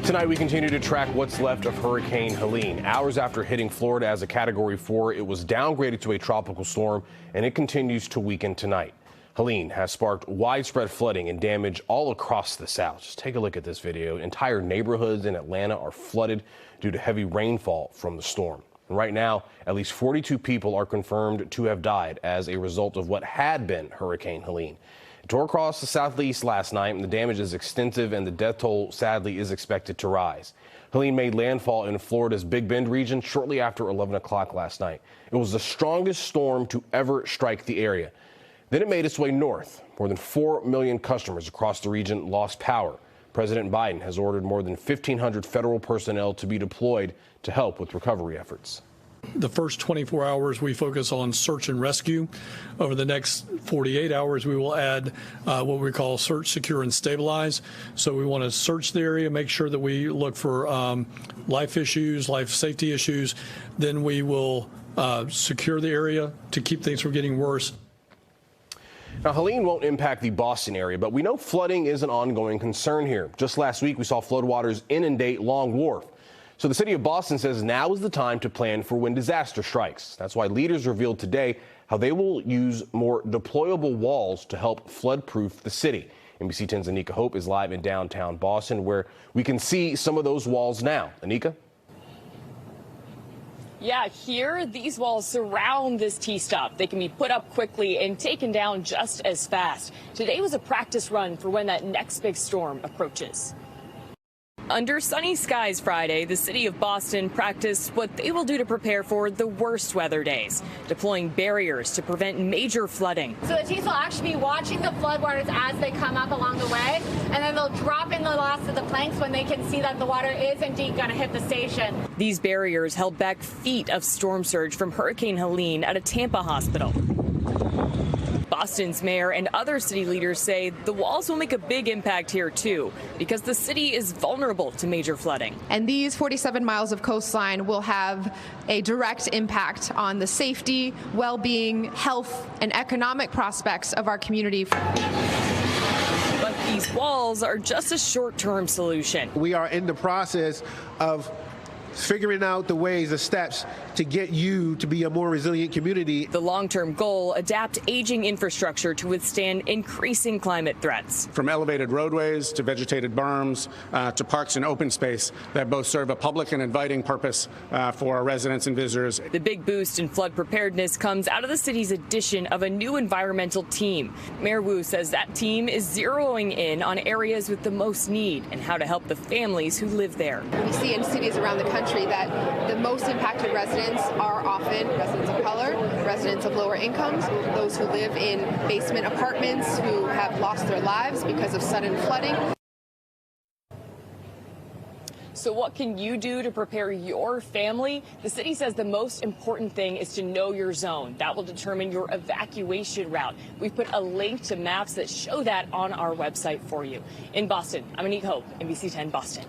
Tonight, we continue to track what's left of Hurricane Helene. Hours after hitting Florida as a Category 4, it was downgraded to a tropical storm, and it continues to weaken tonight. Helene has sparked widespread flooding and damage all across the South. Just take a look at this video. Entire neighborhoods in Atlanta are flooded due to heavy rainfall from the storm. And right now, at least 42 people are confirmed to have died as a result of what had been Hurricane Helene. It tore across the southeast last night, and the damage is extensive, and the death toll, sadly, is expected to rise. Helene made landfall in Florida's Big Bend region shortly after 11 o'clock last night. It was the strongest storm to ever strike the area. Then it made its way north. More than 4 million customers across the region lost power. President Biden has ordered more than 1,500 federal personnel to be deployed to help with recovery efforts. The first 24 hours, we focus on search and rescue. Over the next 48 hours, we will add what we call search, secure, and stabilize. So we want to search the area, make sure that we look for life issues, life safety issues. Then we will secure the area to keep things from getting worse. Now, Helene won't impact the Boston area, but we know flooding is an ongoing concern here. Just last week, we saw floodwaters inundate Long Wharf. So the city of Boston says now is the time to plan for when disaster strikes. That's why leaders revealed today how they will use more deployable walls to help flood-proof the city. NBC 10's Anika Hope is live in downtown Boston, where we can see some of those walls now. Anika? Yeah, here, these walls surround this T-stop. They can be put up quickly and taken down just as fast. Today was a practice run for when that next big storm approaches. Under sunny skies Friday, the city of Boston practiced what they will do to prepare for the worst weather days, deploying barriers to prevent major flooding. So the teams will actually be watching the floodwaters as they come up along the way, and then they'll drop in the last of the planks when they can see that the water is indeed going to hit the station. These barriers held back feet of storm surge from Hurricane Helene at a Tampa hospital. Boston's mayor and other city leaders say the walls will make a big impact here, too, because the city is vulnerable to major flooding. And these 47 miles of coastline will have a direct impact on the safety, well-being, health, and economic prospects of our community. But these walls are just a short-term solution. We are in the process of figuring out the ways, the steps to get you to be a more resilient community. The long-term goal, adapt aging infrastructure to withstand increasing climate threats. From elevated roadways to vegetated berms to parks and open space that both serve a public and inviting purpose for our residents and visitors. The big boost in flood preparedness comes out of the city's addition of a new environmental team. Mayor Wu says that team is zeroing in on areas with the most need and how to help the families who live there. We see in cities around the country that the most impacted residents are often residents of color, residents of lower incomes, those who live in basement apartments, who have lost their lives because of sudden flooding. So what can you do to prepare your family? The city says the most important thing is to know your zone. That will determine your evacuation route. We've put a link to maps that show that on our website for you. In Boston, I'm Anika Hope, NBC 10 Boston.